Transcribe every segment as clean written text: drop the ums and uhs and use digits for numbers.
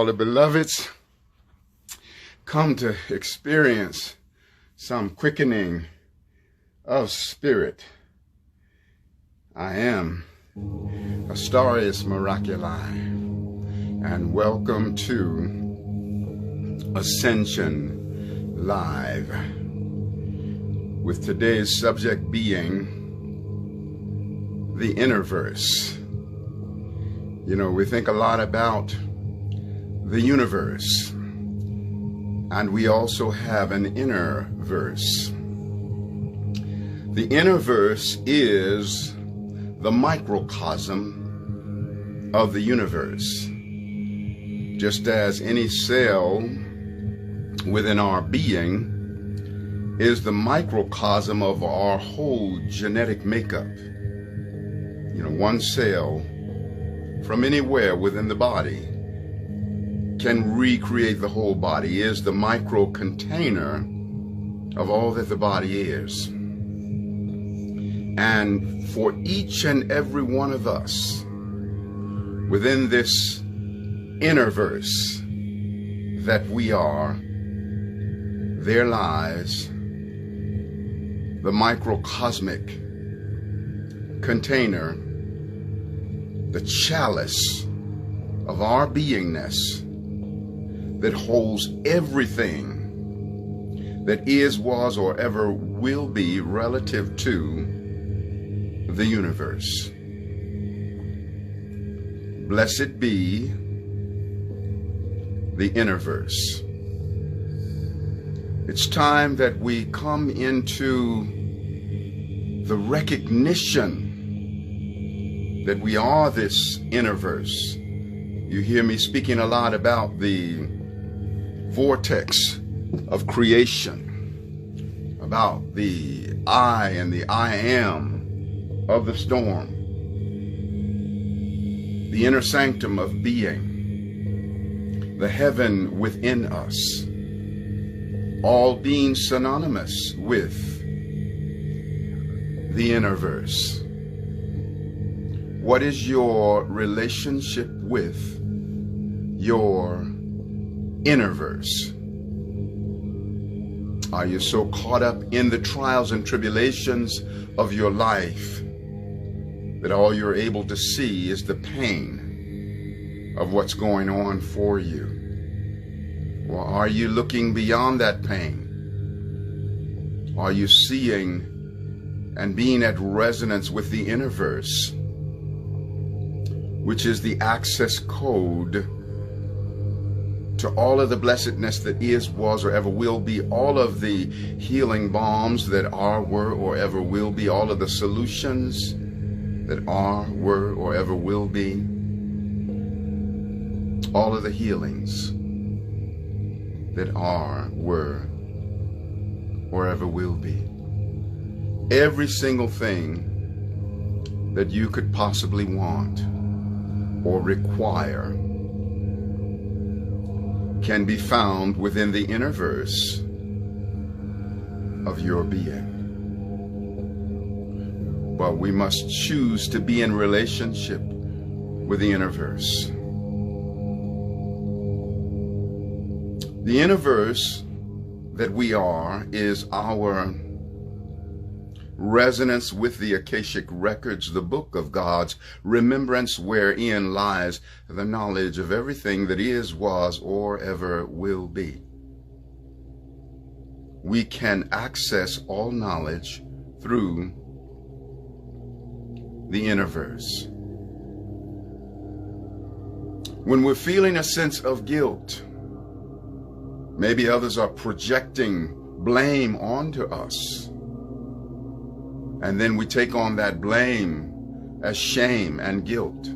the beloveds come to experience some quickening of spirit. I am Astarius Miraculii, and welcome to Ascension Live, with today's subject being the InnerVerse. You know, we think a lot about the universe, and we also have an InnerVerse. The InnerVerse is the microcosm of the universe. Just as any cell within our being is the microcosm of our whole genetic makeup. You know, one cell from anywhere within the body can recreate the whole body, is the micro container of all that the body is. And for each and every one of us within this InnerVerse that we are, there lies the microcosmic container, the chalice of our beingness that holds everything that is, was, or ever will be relative to the universe. Blessed be the InnerVerse. It's time that we come into the recognition that we are this InnerVerse. You hear me speaking a lot about the vortex of creation, about the I and the I am of the storm, the inner sanctum of being, the heaven within us, all being synonymous with the InnerVerse. What is your relationship with your InnerVerse? Are you so caught up in the trials and tribulations of your life that all you're able to see is the pain of what's going on for you? Or are you looking beyond that pain? Are you seeing and being at resonance with the InnerVerse, which is the access code to all of the blessedness that is, was, or ever will be, all of the healing balms that are, were, or ever will be, all of the solutions that are, were, or ever will be, all of the healings that are, were, or ever will be. Every single thing that you could possibly want or require can be found within the InnerVerse of your being. But we must choose to be in relationship with the InnerVerse. The InnerVerse that we are is our resonance with the Akashic records, the book of God's remembrance, wherein lies the knowledge of everything that is, was, or ever will be. We can access all knowledge through the InnerVerse. When we're feeling a sense of guilt, maybe others are projecting blame onto us, and then we take on that blame as shame and guilt.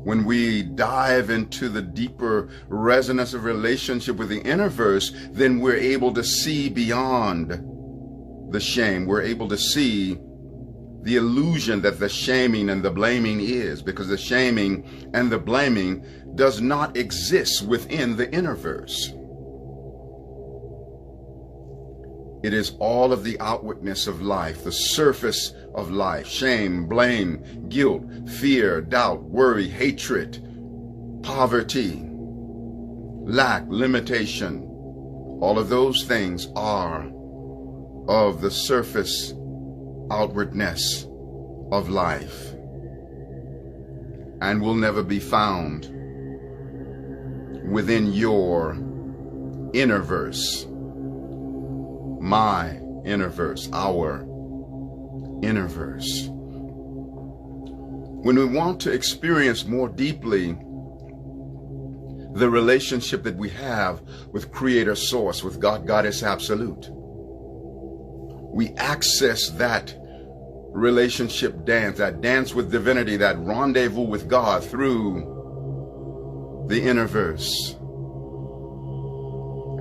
When we dive into the deeper resonance of relationship with the InnerVerse, then we're able to see beyond the shame. We're able to see the illusion that the shaming and the blaming is, because the shaming and the blaming does not exist within the InnerVerse. It is all of the outwardness of life, the surface of life: shame, blame, guilt, fear, doubt, worry, hatred, poverty, lack, limitation, all of those things are of the surface outwardness of life and will never be found within your InnerVerse, my InnerVerse, our InnerVerse. When we want to experience more deeply the relationship that we have with Creator Source, with God, Goddess Absolute, we access that relationship dance, that dance with divinity, that rendezvous with God through the InnerVerse.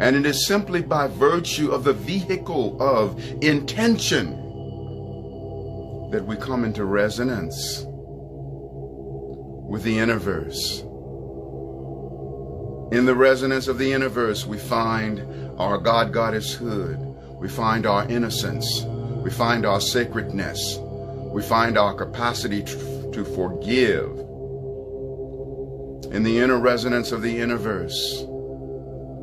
And it is simply by virtue of the vehicle of intention that we come into resonance with the InnerVerse. In the resonance of the InnerVerse, we find our God, Goddesshood. We find our innocence. We find our sacredness. We find our capacity to forgive. In the inner resonance of the InnerVerse,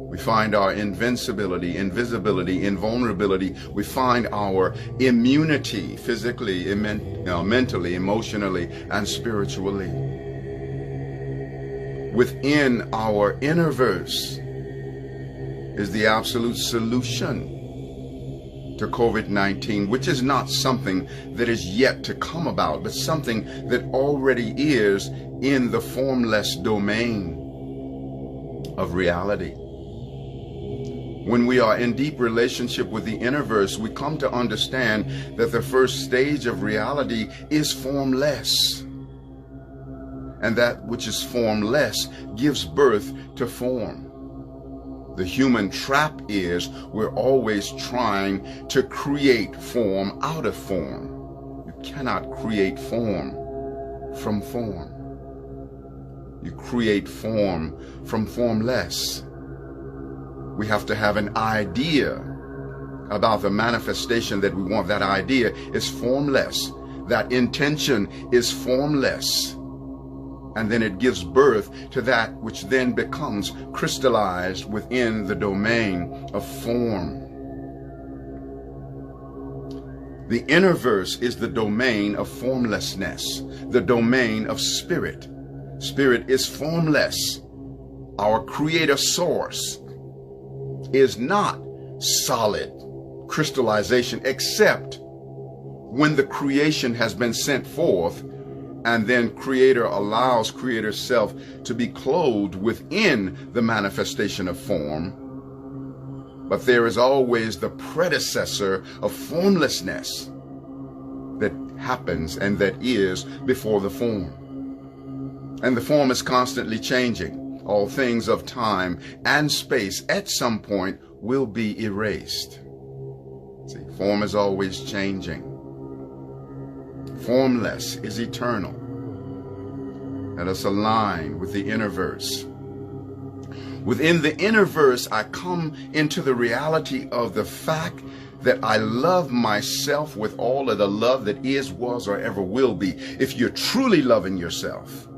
we find our invincibility, invisibility, invulnerability. We find our immunity physically, mentally, emotionally, and spiritually. Within our InnerVerse is the absolute solution to COVID-19, which is not something that is yet to come about, but something that already is in the formless domain of reality. When we are in deep relationship with the InnerVerse, we come to understand that the first stage of reality is formless. And that which is formless gives birth to form. The human trap is we're always trying to create form out of form. You cannot create form from form. You create form from formless. We have to have an idea about the manifestation that we want. That idea is formless. That intention is formless. And then it gives birth to that which then becomes crystallized within the domain of form. The InnerVerse is the domain of formlessness, the domain of spirit. Spirit is formless. Our Creator Source is not solid crystallization, except when the creation has been sent forth, and then Creator allows Creator Self to be clothed within the manifestation of form. But there is always the predecessor of formlessness that happens and that is before the form. And the form is constantly changing. All things of time and space at some point will be erased. See, form is always changing. Formless is eternal. Let us align with the InnerVerse. Within the InnerVerse, I come into the reality of the fact that I love myself with all of the love that is, was, or ever will be. If you're truly loving yourself,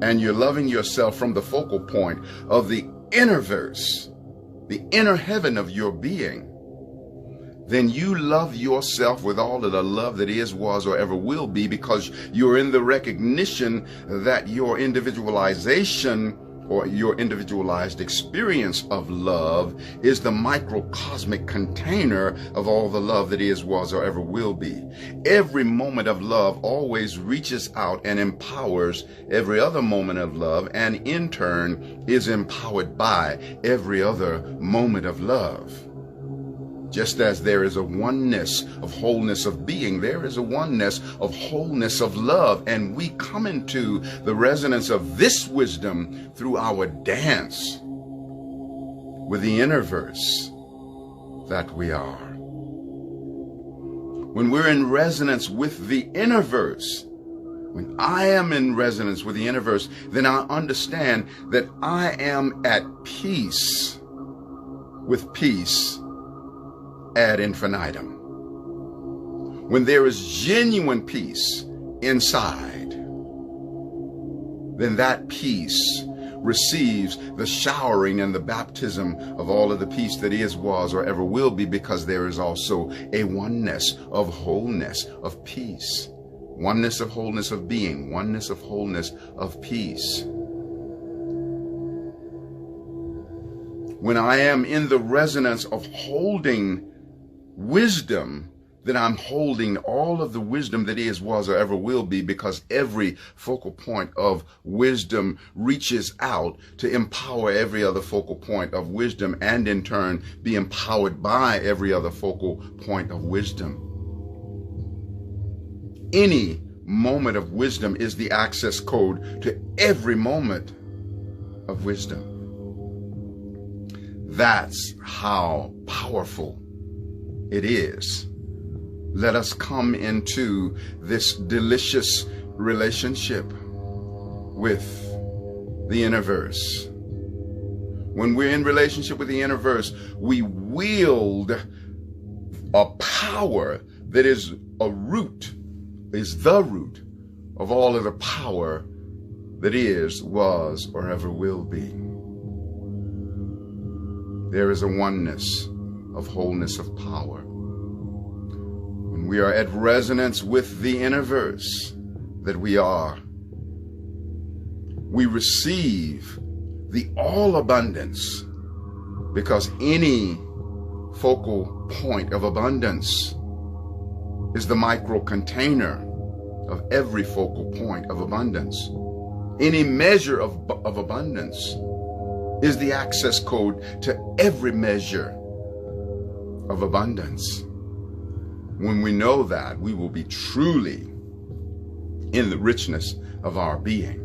and you're loving yourself from the focal point of the InnerVerse, the inner heaven of your being, then you love yourself with all of the love that is, was, or ever will be, because you're in the recognition that your individualization or your individualized experience of love is the microcosmic container of all the love that is, was, or ever will be. Every moment of love always reaches out and empowers every other moment of love, and in turn is empowered by every other moment of love. Just as there is a oneness of wholeness of being, there is a oneness of wholeness of love. And we come into the resonance of this wisdom through our dance with the InnerVerse that we are. When we're in resonance with the InnerVerse, when I am in resonance with the InnerVerse, then I understand that I am at peace with peace ad infinitum. When there is genuine peace inside, then that peace receives the showering and the baptism of all of the peace that is, was, or ever will be, because there is also a oneness of wholeness of peace. Oneness of wholeness of being, oneness of wholeness of peace. When I am in the resonance of holding wisdom, then I'm holding all of the wisdom that is, was, or ever will be, because every focal point of wisdom reaches out to empower every other focal point of wisdom, and in turn be empowered by every other focal point of wisdom. Any moment of wisdom is the access code to every moment of wisdom. That's how powerful it is. Let us come into this delicious relationship with the InnerVerse. When we're in relationship with the InnerVerse, we wield a power that is the root of all of the power that is, was, or ever will be. There is a oneness of wholeness of power. When we are at resonance with the InnerVerse that we are, we receive the all abundance, because any focal point of abundance is the micro container of every focal point of abundance. Any measure of abundance is the access code to every measure of abundance. When we know that, we will be truly in the richness of our being.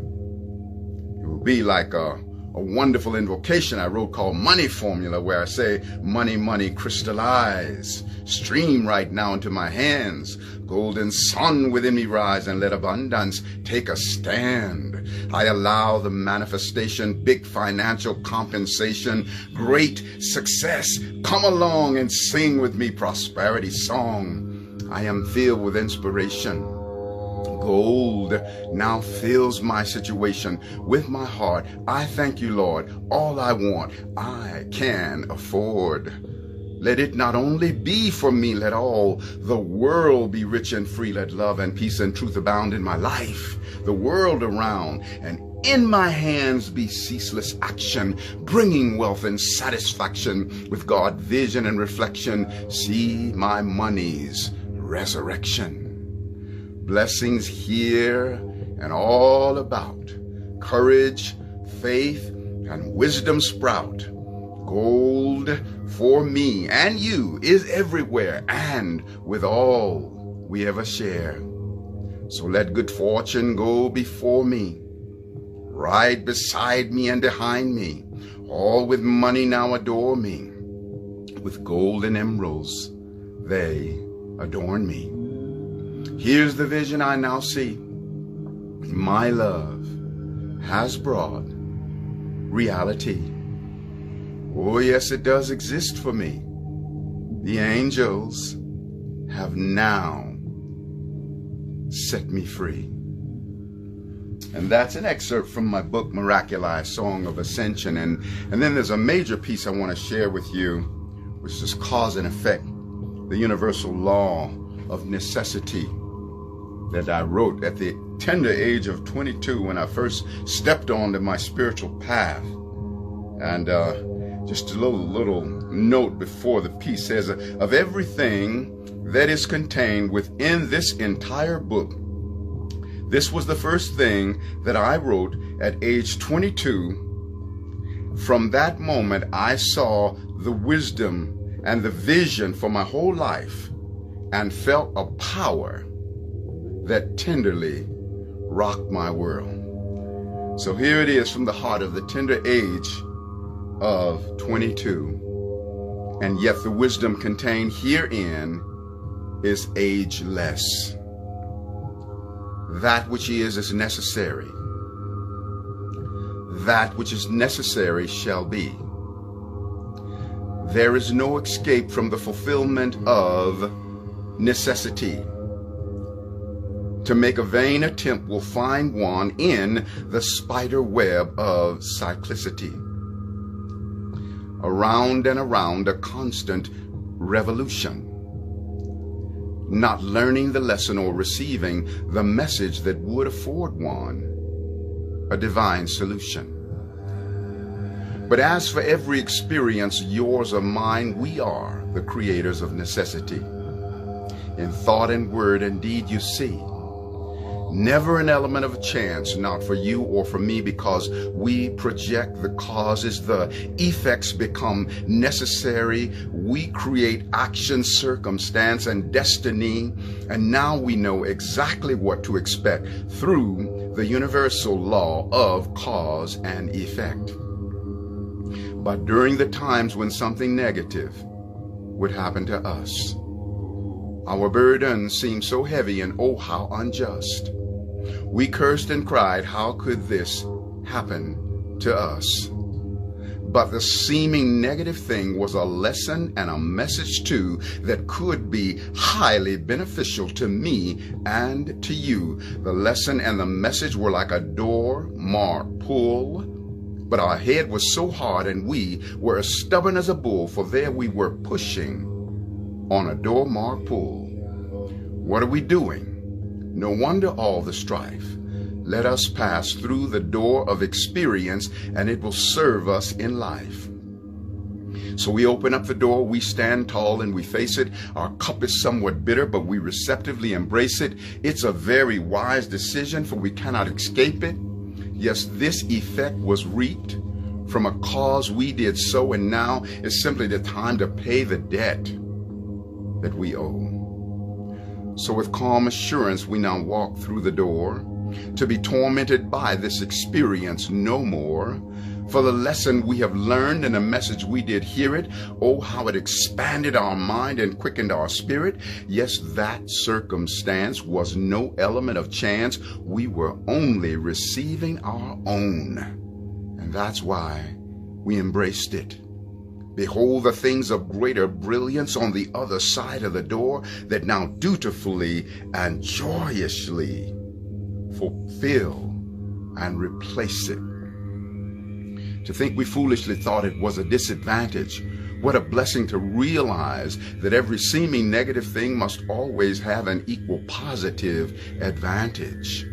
It will be like a wonderful invocation I wrote called Money Formula, where I say, money, money, crystallize, stream right now into my hands. Golden sun within me rise, and let abundance take a stand. I allow the manifestation, big financial compensation, great success. Come along and sing with me prosperity song. I am filled with inspiration. Gold now fills my situation. With my heart, I thank you, Lord. All I want, I can afford. Let it not only be for me, let all the world be rich and free. Let love and peace and truth abound in my life, the world around, and in my hands be ceaseless action, bringing wealth and satisfaction. With God, vision and reflection, see my money's resurrection. Blessings here and all about. Courage, faith, and wisdom sprout. Gold for me and you is everywhere, and with all we ever share. So let good fortune go before me, right beside me and behind me. All with money now adore me. With gold and emeralds they adorn me. Here's the vision I now see. My love has brought reality. Oh yes, it does exist for me. The angels have now set me free. And that's an excerpt from my book, Miraculii, Song of Ascension. And then there's a major piece I want to share with you, which is Cause and Effect, the universal law of necessity, that I wrote at the tender age of 22 when I first stepped onto my spiritual path. And just a little note before the piece says, of everything that is contained within this entire book, this was the first thing that I wrote at age 22. From that moment, I saw the wisdom and the vision for my whole life and felt a power that tenderly rocked my world. So here it is from the heart of the tender age of 22. And yet the wisdom contained herein is ageless. That which is necessary. That which is necessary shall be. There is no escape from the fulfillment of necessity. to make a vain attempt will find one in the spider web of cyclicity. Around and around, a constant revolution. Not learning the lesson or receiving the message that would afford one a divine solution. But as for every experience, yours or mine, we are the creators of necessity. In thought and word and deed, you see, never an element of chance, not for you or for me, because we project the causes, the effects become necessary. We create action, circumstance, and destiny, and now we know exactly what to expect through the universal law of cause and effect. But during the times when something negative would happen to us, our burden seemed so heavy and oh, how unjust. We cursed and cried, how could this happen to us? But the seeming negative thing was a lesson and a message too that could be highly beneficial to me and to you. The lesson and the message were like a door marked pull, but our head was so hard and we were as stubborn as a bull, for there we were pushing on a door marked pull. What are we doing? No wonder all the strife. Let us pass through the door of experience, and it will serve us in life. So we open up the door, we stand tall, and we face it. Our cup is somewhat bitter, but we receptively embrace it. It's a very wise decision, for we cannot escape it. Yes, this effect was reaped from a cause we did so, and now is simply the time to pay the debt that we owe. So with calm assurance, we now walk through the door, to be tormented by this experience no more. For the lesson we have learned and the message we did hear it, oh, how it expanded our mind and quickened our spirit. Yes, that circumstance was no element of chance. We were only receiving our own. And that's why we embraced it. Behold the things of greater brilliance on the other side of the door that now dutifully and joyously fulfill and replace it. To think we foolishly thought it was a disadvantage. What a blessing to realize that every seeming negative thing must always have an equal positive advantage.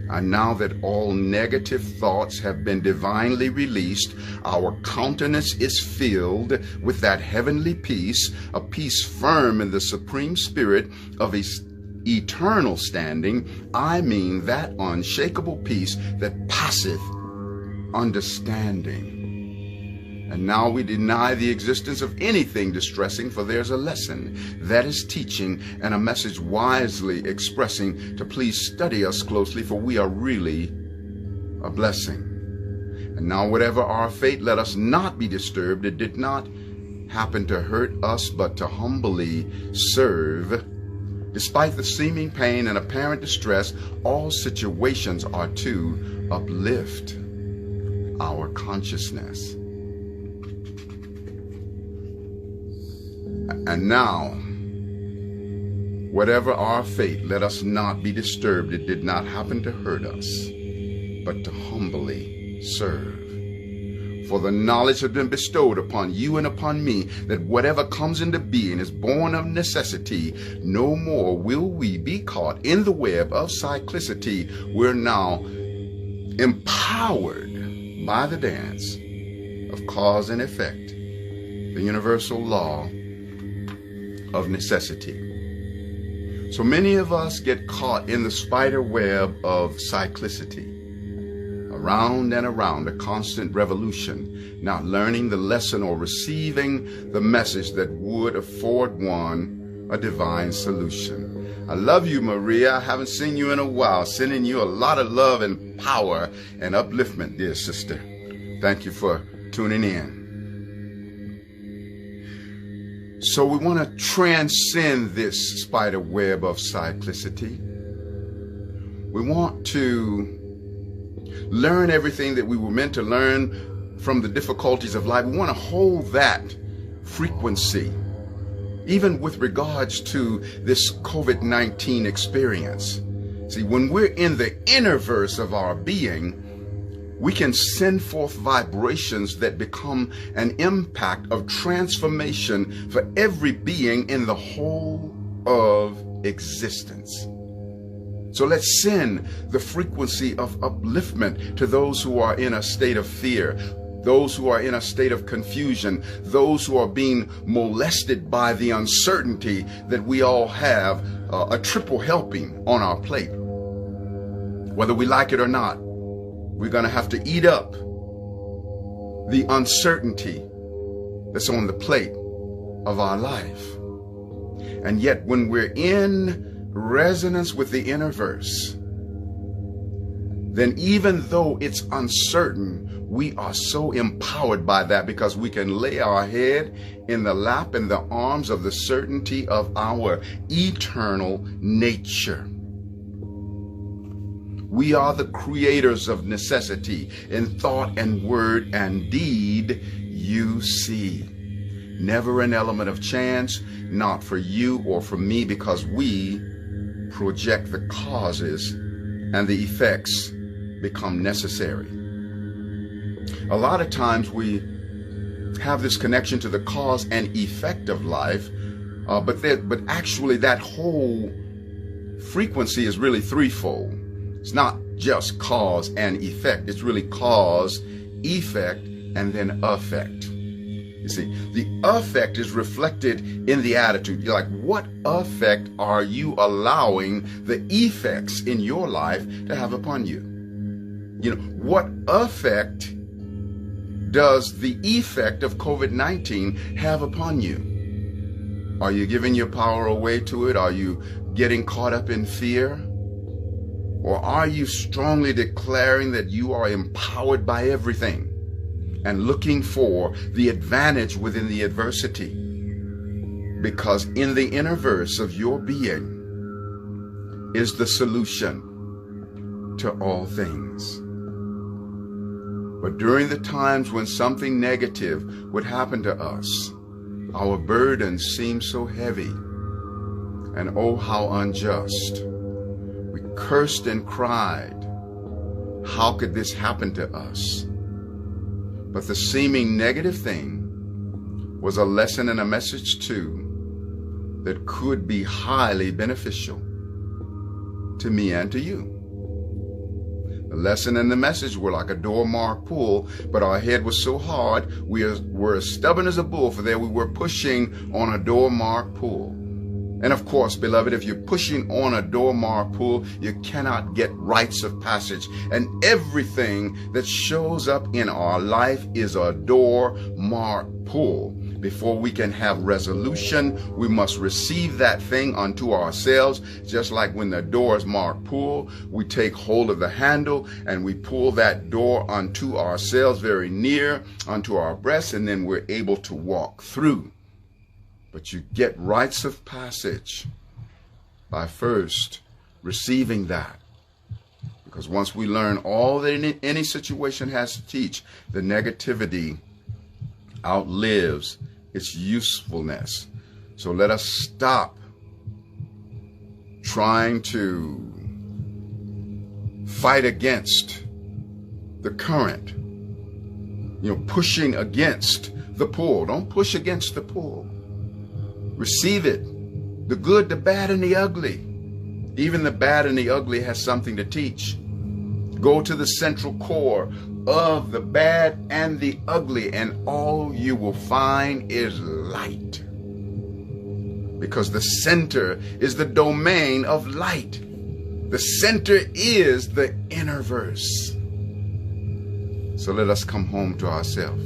And now that all negative thoughts have been divinely released, our countenance is filled with that heavenly peace, a peace firm in the supreme spirit of eternal standing. I mean that unshakable peace that passeth understanding. And now we deny the existence of anything distressing, for there's a lesson that is teaching and a message wisely expressing to please study us closely, for we are really a blessing. And now whatever our fate, let us not be disturbed. It did not happen to hurt us, but to humbly serve. Despite the seeming pain and apparent distress, all situations are to uplift our consciousness. And now, whatever our fate, let us not be disturbed. It did not happen to hurt us, but to humbly serve. For the knowledge has been bestowed upon you and upon me that whatever comes into being is born of necessity. No more will we be caught in the web of cyclicity. We're now empowered by the dance of cause and effect, the universal law of necessity. So many of us get caught in the spider web of cyclicity, around and around, a constant revolution, not learning the lesson or receiving the message that would afford one a divine solution. I love you, Maria. I haven't seen you in a while. Sending you a lot of love and power and upliftment, dear sister. Thank you for tuning in. So we want to transcend this spider web of cyclicity. We want to learn everything that we were meant to learn from the difficulties of life. We want to hold that frequency, even with regards to this COVID-19 experience. See, when we're in the inner verse of our being, we can send forth vibrations that become an impact of transformation for every being in the whole of existence. So let's send the frequency of upliftment to those who are in a state of fear, those who are in a state of confusion, those who are being molested by the uncertainty that we all have a triple helping on our plate. Whether we like it or not, we're going to have to eat up the uncertainty that's on the plate of our life. And yet when we're in resonance with the inner verse, then even though it's uncertain, we are so empowered by that because we can lay our head in the lap and the arms of the certainty of our eternal nature. We are the creators of necessity in thought and word and deed, you see. Never an element of chance, not for you or for me, because we project the causes and the effects become necessary. A lot of times we have this connection to the cause and effect of life, but actually that whole frequency is really threefold. It's not just cause and effect. It's really cause, effect, and then effect. You see, the effect is reflected in the attitude. You're like, what effect are you allowing the effects in your life to have upon you? You know, what effect does the effect of COVID-19 have upon you? Are you giving your power away to it? Are you getting caught up in fear? Or are you strongly declaring that you are empowered by everything and looking for the advantage within the adversity? Because in the inner verse of your being is the solution to all things. But during the times when something negative would happen to us, our burdens seem so heavy, and oh, how unjust. We cursed and cried, how could this happen to us? But the seeming negative thing was a lesson and a message too that could be highly beneficial to me and to you. The lesson and the message were like a door-marked pull, but our head was so hard, we were as stubborn as a bull, for there we were pushing on a door-marked pull. And of course, beloved, if you're pushing on a door-marked pull, you cannot get rites of passage. And everything that shows up in our life is a door-marked pull. Before we can have resolution, we must receive that thing unto ourselves. Just like when the door is marked pull, we take hold of the handle and we pull that door unto ourselves very near unto our breasts, and then we're able to walk through. But you get rites of passage by first receiving that. Because once we learn all that any situation has to teach, the negativity outlives its usefulness. So let us stop trying to fight against the current, pushing against the pull. Don't push against the pull. Receive it, the good, the bad, and the ugly. Even the bad and the ugly has something to teach. Go to the central core of the bad and the ugly, and all you will find is light. Because the center is the domain of light. The center is the inner verse. So let us come home to ourselves.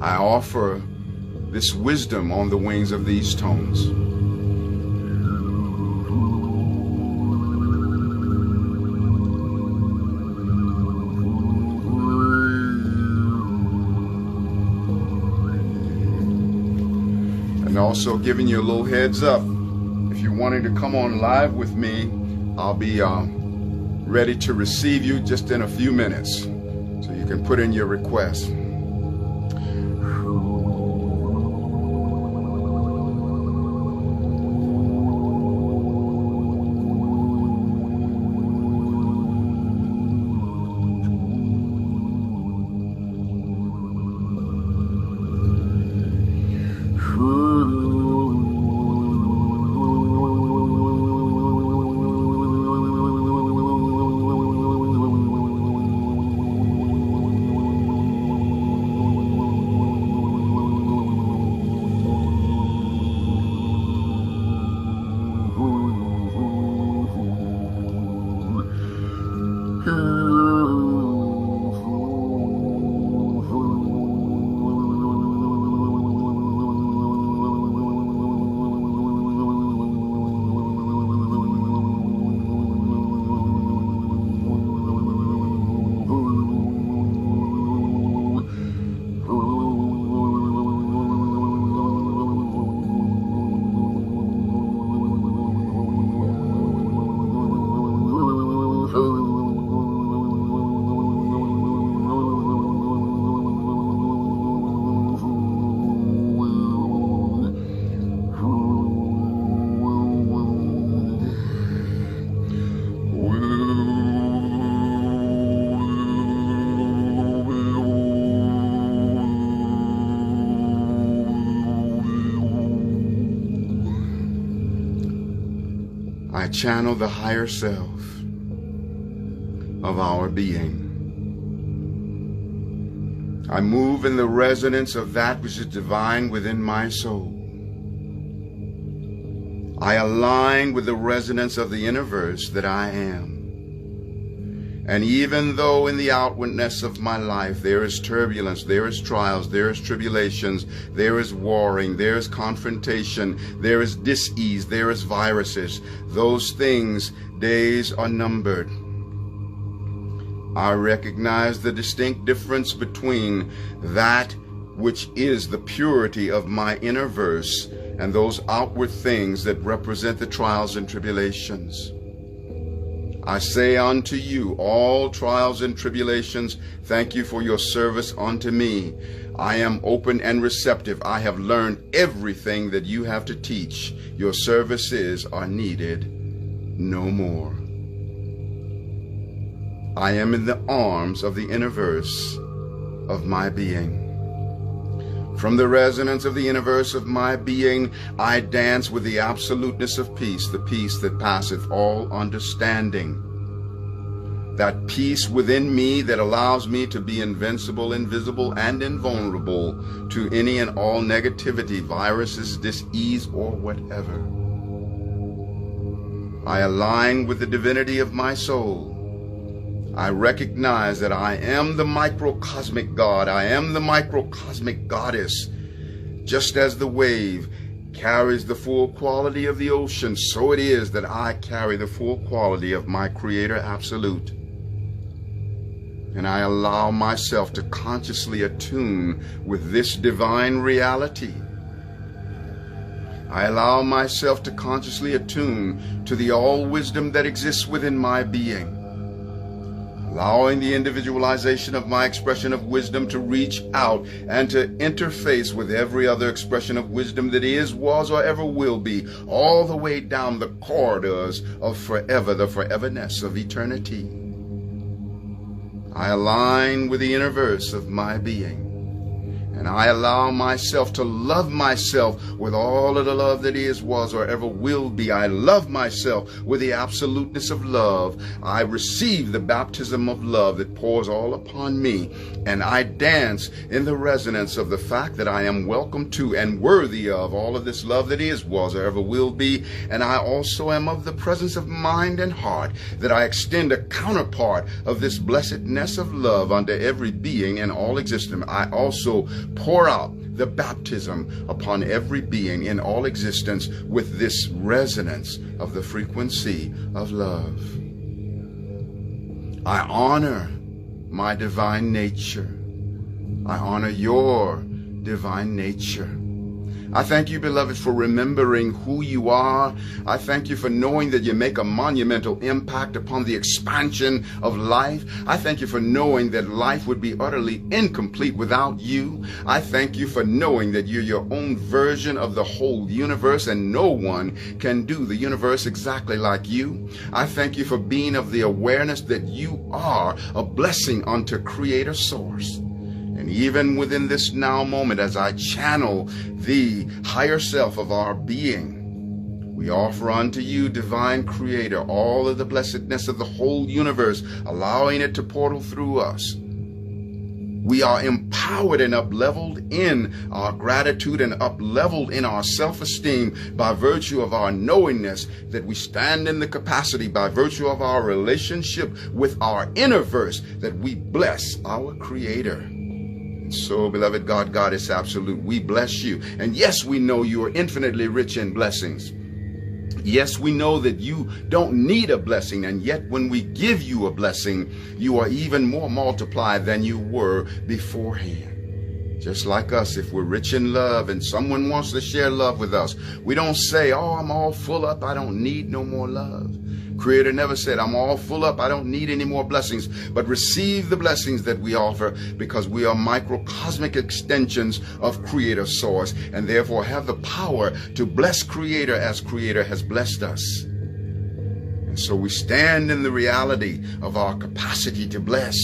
I offer this wisdom on the wings of these tones. And also giving you a little heads up. If you're wanting to come on live with me, I'll be ready to receive you just in a few minutes. So you can put in your request. I channel the higher self of our being. I move in the resonance of that which is divine within my soul. I align with the resonance of the InnerVerse that I am. And even though in the outwardness of my life there is turbulence, there is trials, there is tribulations, there is warring, there is confrontation, there is dis-ease, there is viruses, those things, days are numbered. I recognize the distinct difference between that which is the purity of my InnerVerse and those outward things that represent the trials and tribulations. I say unto you, all trials and tribulations, thank you for your service unto me. I am open and receptive. I have learned everything that you have to teach. Your services are needed no more. I am in the arms of the InnerVerse of my being. From the resonance of the InnerVerse of my being, I dance with the absoluteness of peace, the peace that passeth all understanding. That peace within me that allows me to be invincible, invisible, and invulnerable to any and all negativity, viruses, dis-ease, or whatever. I align with the divinity of my soul. I recognize that I am the microcosmic God. I am the microcosmic goddess. Just as the wave carries the full quality of the ocean, so it is that I carry the full quality of my Creator Absolute. And I allow myself to consciously attune with this divine reality. I allow myself to consciously attune to the all-wisdom that exists within my being. Allowing the individualization of my expression of wisdom to reach out and to interface with every other expression of wisdom that is, was, or ever will be, all the way down the corridors of forever, the foreverness of eternity. I align with the InnerVerse of my being. And I allow myself to love myself with all of the love that is, was, or ever will be. I love myself with the absoluteness of love. I receive the baptism of love that pours all upon me. And I dance in the resonance of the fact that I am welcome to and worthy of all of this love that is, was, or ever will be. And I also am of the presence of mind and heart that I extend a counterpart of this blessedness of love unto every being in all existence. I also pour out the baptism upon every being in all existence with this resonance of the frequency of love. I honor my divine nature. I honor your divine nature. I thank you, beloved, for remembering who you are. I thank you for knowing that you make a monumental impact upon the expansion of life. I thank you for knowing that life would be utterly incomplete without you. I thank you for knowing that you're your own version of the whole universe and no one can do the universe exactly like you. I thank you for being of the awareness that you are a blessing unto Creator Source. And even within this now moment, as I channel the higher self of our being, we offer unto you, divine Creator, all of the blessedness of the whole universe, allowing it to portal through us. We are empowered and up-leveled in our gratitude and up-leveled in our self-esteem by virtue of our knowingness that we stand in the capacity by virtue of our relationship with our InnerVerse that we bless our Creator. So, beloved God, Goddess Absolute, we bless you. And yes, we know you are infinitely rich in blessings. Yes, we know that you don't need a blessing, and yet when we give you a blessing, you are even more multiplied than you were beforehand. Just like us, if we're rich in love and someone wants to share love with us, we don't say, oh, I'm all full up, I don't need no more love. Creator never said, I'm all full up, I don't need any more blessings, but receive the blessings that we offer because we are microcosmic extensions of Creator Source and therefore have the power to bless Creator as Creator has blessed us. And so we stand in the reality of our capacity to bless.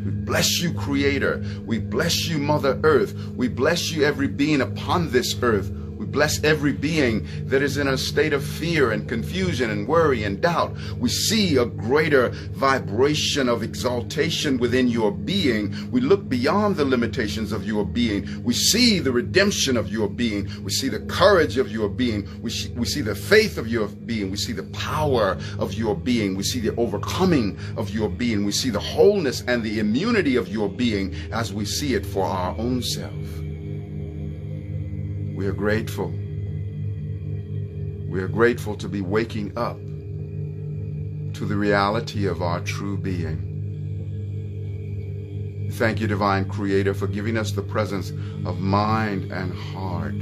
We bless you, Creator. We bless you, Mother Earth. We bless you, every being upon this earth. We bless every being that is in a state of fear and confusion and worry and doubt. We see a greater vibration of exaltation within your being. We look beyond the limitations of your being. We see the redemption of your being. We see the courage of your being. We see the faith of your being. We see the power of your being. We see the overcoming of your being. We see the wholeness and the immunity of your being as we see it for our own self. We are grateful. We are grateful to be waking up to the reality of our true being. Thank you, Divine Creator, for giving us the presence of mind and heart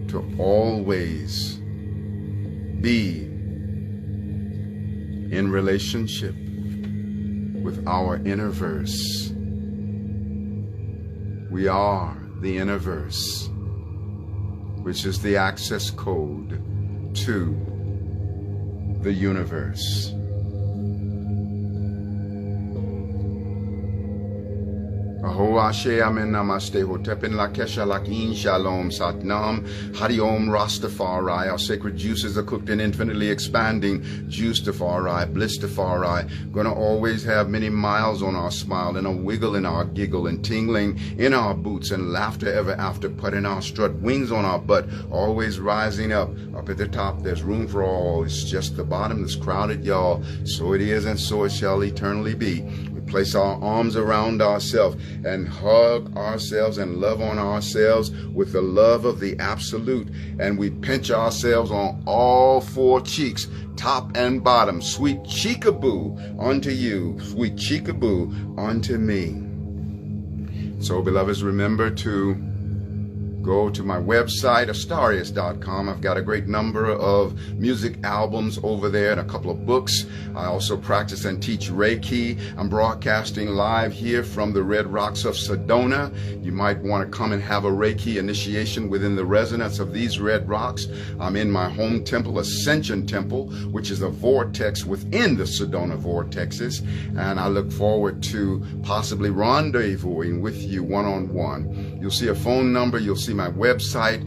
to always be in relationship with our InnerVerse. We are the InnerVerse, which is the access code to the universe. Aho Ashe Amen Namaste Hotepin Lakesha Lakin Shalom Satnam Hari Om Rastafari. Our sacred juices are cooked in infinitely expanding Juicefari, Blissfari. Gonna always have many miles on our smile and a wiggle in our giggle and tingling in our boots and laughter ever after, putting our strut, wings on our butt, always rising up at the top. There's room for all. It's just the bottom that's crowded, y'all. So it is and so it shall eternally be. Place our arms around ourselves and hug ourselves and love on ourselves with the love of the absolute. And we pinch ourselves on all four cheeks, top and bottom. Sweet cheekaboo unto you, sweet cheekaboo unto me. So, beloveds, remember to go to my website, Astarius.com. I've got a great number of music albums over there and a couple of books. I also practice and teach Reiki. I'm broadcasting live here from the Red Rocks of Sedona. You might want to come and have a Reiki initiation within the resonance of these red rocks. I'm in my home temple, Ascension Temple, which is a vortex within the Sedona vortexes. And I look forward to possibly rendezvousing with you one-on-one. You'll see a phone number. You'll see my website,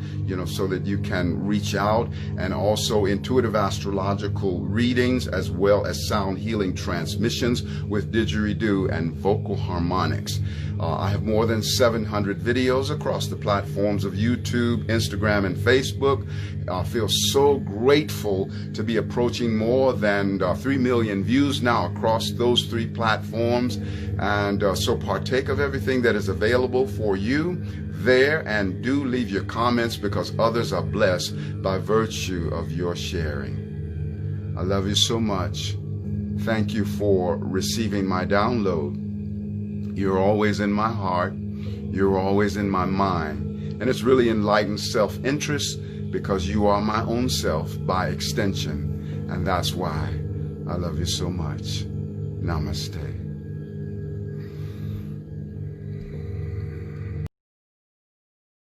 so that you can reach out, and also intuitive astrological readings as well as sound healing transmissions with didgeridoo and vocal harmonics. I have more than 700 videos across the platforms of YouTube, Instagram, and Facebook. I feel so grateful to be approaching more than 3 million views now across those three platforms. And so partake of everything that is available for you there, and do leave your comments because others are blessed by virtue of your sharing. I love you so much. Thank you for receiving my download. You're always in my heart. You're always in my mind. And it's really enlightened self-interest because you are my own self by extension. And that's why I love you so much. Namaste.